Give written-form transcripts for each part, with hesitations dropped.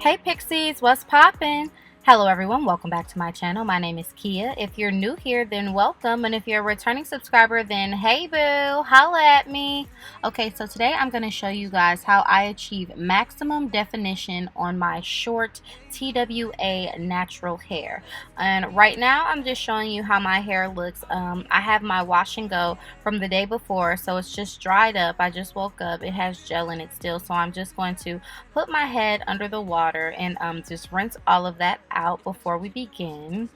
Hey Pixies, what's poppin'? Hello everyone, welcome back to my channel. My name is Kia. If you're new here, then welcome, and if you're a returning subscriber, then hey boo, holla at me. Okay, so today I'm going to show you guys how I achieve maximum definition on my short TWA natural hair. And right now I'm just showing you how my hair looks. I have my wash and go from the day before, so it's just dried up. I just woke up. It has gel in it still, so I'm just going to put my head under the water and just rinse all of that out before we begin.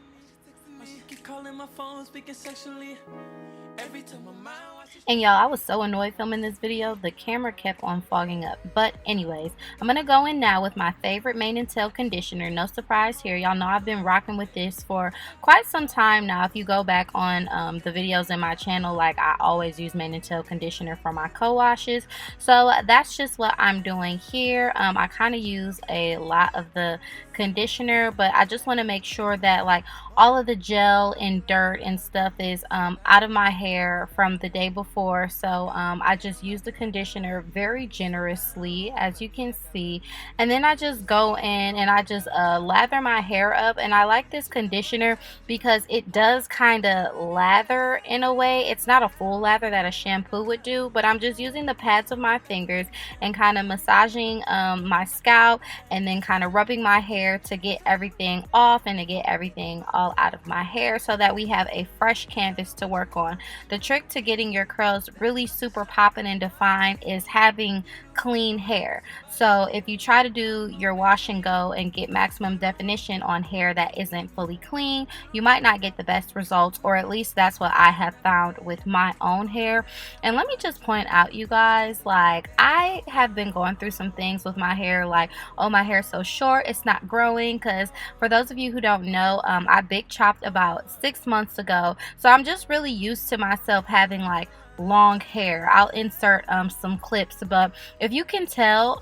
And y'all, I was so annoyed filming this video, the camera kept on fogging up. But anyways, I'm going to go in now with my favorite mane and tail conditioner. No surprise here. Y'all know I've been rocking with this for quite some time now. If you go back on the videos in my channel, like I always use mane and tail conditioner for my co-washes. So that's just what I'm doing here. I kind of use a lot of the conditioner, but I just want to make sure that like all of the gel and dirt and stuff is out of my hair from the day before. So I just use the conditioner very generously, as you can see, and then I just go in and I just lather my hair up. And I like this conditioner because it does kind of lather in a way. It's not a full lather that a shampoo would do, but I'm just using the pads of my fingers and kind of massaging my scalp and then kind of rubbing my hair to get everything off and to get everything all out of my hair so that we have a fresh canvas to work on. The trick to getting your curls really super popping and defined is having clean hair. So if you try to do your wash and go and get maximum definition on hair that isn't fully clean, you might not get the best results, or at least that's what I have found with my own hair. And let me just point out, you guys, like I have been going through some things with my hair, like, oh, my hair's so short, it's not growing. Because for those of you who don't know, I big chopped about 6 months ago, so I'm just really used to myself having like long hair. I'll insert some clips, but if you can tell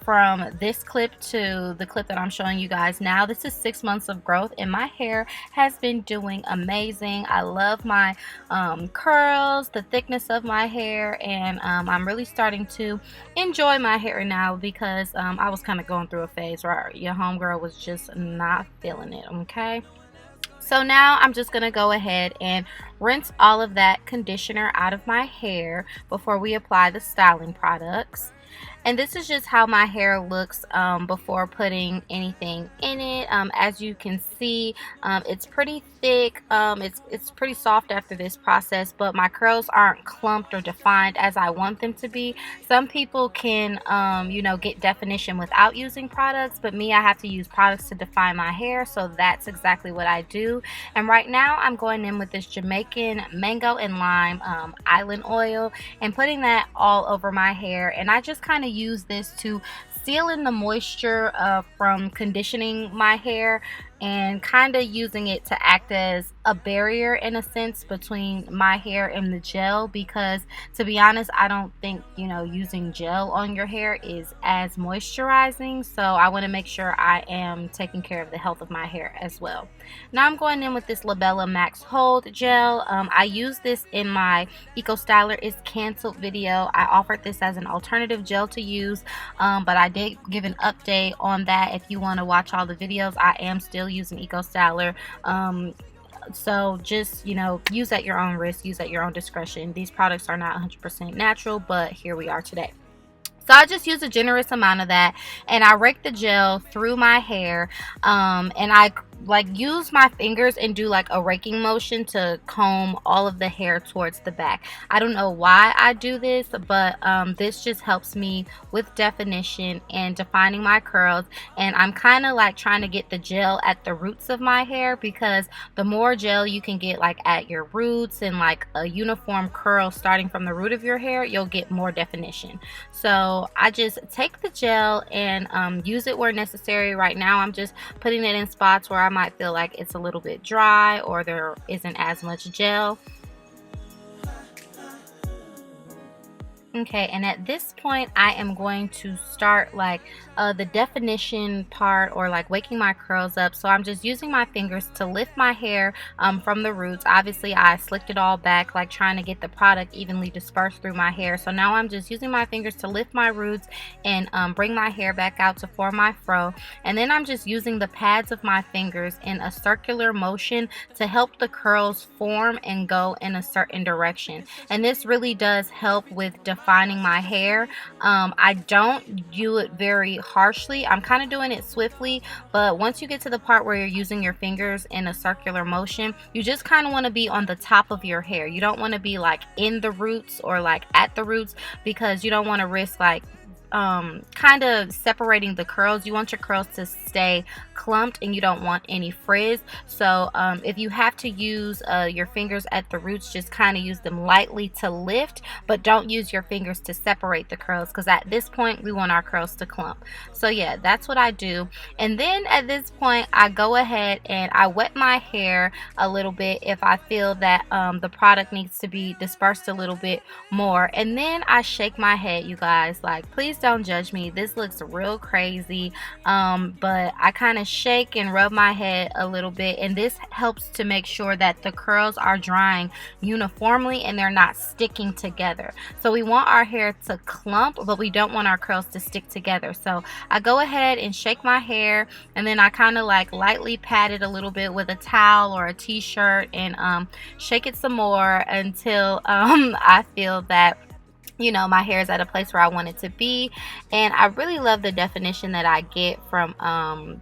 from this clip to the clip that I'm showing you guys now, this is 6 months of growth and my hair has been doing amazing. I love my curls, the thickness of my hair, and I'm really starting to enjoy my hair now because I was kind of going through a phase where your homegirl was just not feeling it. Okay, so now I'm just going to go ahead and rinse all of that conditioner out of my hair before we apply the styling products. And this is just how my hair looks before putting anything in it. As you can see, it's pretty thick. It's pretty soft after this process, but my curls aren't clumped or defined as I want them to be. Some people can, you know, get definition without using products, but me, I have to use products to define my hair, so that's exactly what I do. And right now, I'm going in with this Jamaican mango and lime island oil and putting that all over my hair. And I just kind of use this to seal in the moisture from conditioning my hair and kind of using it to act as a barrier in a sense between my hair and the gel, because to be honest, I don't think, you know, using gel on your hair is as moisturizing. So I want to make sure I am taking care of the health of my hair as well. Now I'm going in with this Labella Max Hold gel. I use this in my Eco Styler is Canceled video. I offered this as an alternative gel to use, but I did give an update on that. If you want to watch all the videos, I am still using Eco Styler. So just, you know, use at your own risk, use at your own discretion. These products are not 100% natural, but here we are today. So I just use a generous amount of that and I rake the gel through my hair, and I like use my fingers and do like a raking motion to comb all of the hair towards the back. I don't know why I do this, but this just helps me with definition and defining my curls. And I'm kind of like trying to get the gel at the roots of my hair, because the more gel you can get like at your roots and like a uniform curl starting from the root of your hair, you'll get more definition. So I just take the gel and use it where necessary. Right now I'm just putting it in spots where I might feel like it's a little bit dry or there isn't as much gel. Okay, and at this point, I am going to start like the definition part, or like waking my curls up. So I'm just using my fingers to lift my hair from the roots. Obviously, I slicked it all back, like trying to get the product evenly dispersed through my hair. So now I'm just using my fingers to lift my roots and bring my hair back out to form my fro. And then I'm just using the pads of my fingers in a circular motion to help the curls form and go in a certain direction. And this really does help with defining my hair. I don't do it very harshly. I'm kind of doing it swiftly, but once you get to the part where you're using your fingers in a circular motion, you just kind of want to be on the top of your hair. You don't want to be like in the roots or like at the roots, because you don't want to risk like kind of separating the curls. You want your curls to stay clumped and you don't want any frizz. So if you have to use your fingers at the roots, just kind of use them lightly to lift, but don't use your fingers to separate the curls, because at this point we want our curls to clump. So yeah, that's what I do. And then at this point I go ahead and I wet my hair a little bit if I feel that the product needs to be dispersed a little bit more. And then I shake my head, you guys. Like, please don't judge me, this looks real crazy, but I kind of shake and rub my head a little bit, and this helps to make sure that the curls are drying uniformly and they're not sticking together. So we want our hair to clump, but we don't want our curls to stick together. So I go ahead and shake my hair, and then I kind of like lightly pat it a little bit with a towel or a t-shirt, and shake it some more until I feel that, you know, my hair is at a place where I want it to be. And I really love the definition that I get from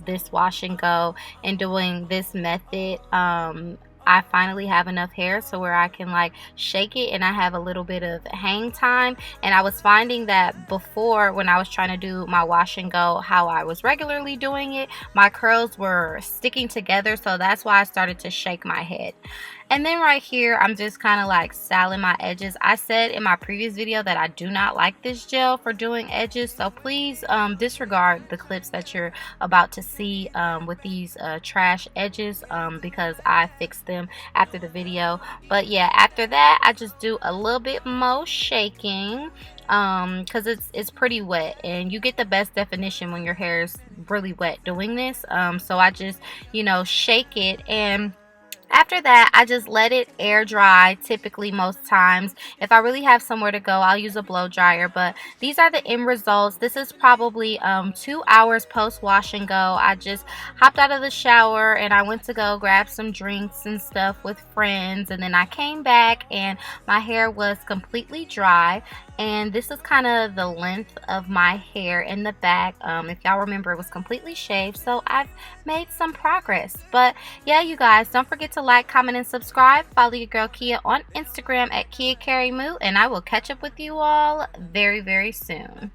this wash and go and doing this method. I finally have enough hair so where I can like shake it and I have a little bit of hang time. And I was finding that before, when I was trying to do my wash and go how I was regularly doing it, my curls were sticking together, so that's why I started to shake my head. And then right here, I'm just kind of like styling my edges. I said in my previous video that I do not like this gel for doing edges, so please disregard the clips that you're about to see with these trash edges, because I fixed them after the video. But yeah, after that, I just do a little bit more shaking, because it's pretty wet, and you get the best definition when your hair is really wet doing this. So I just, you know, shake it, and after that, I just let it air dry. Typically, most times, if I really have somewhere to go, I'll use a blow dryer. But these are the end results. This is probably 2 hours post wash and go. I just hopped out of the shower and I went to go grab some drinks and stuff with friends, and then I came back and my hair was completely dry. And this is kind of the length of my hair in the back. If y'all remember, it was completely shaved, so I've made some progress. But yeah, you guys, don't forget to like, comment, and subscribe. Follow your girl Kia on Instagram at Kia Carey Moo, and I will catch up with you all very, very soon.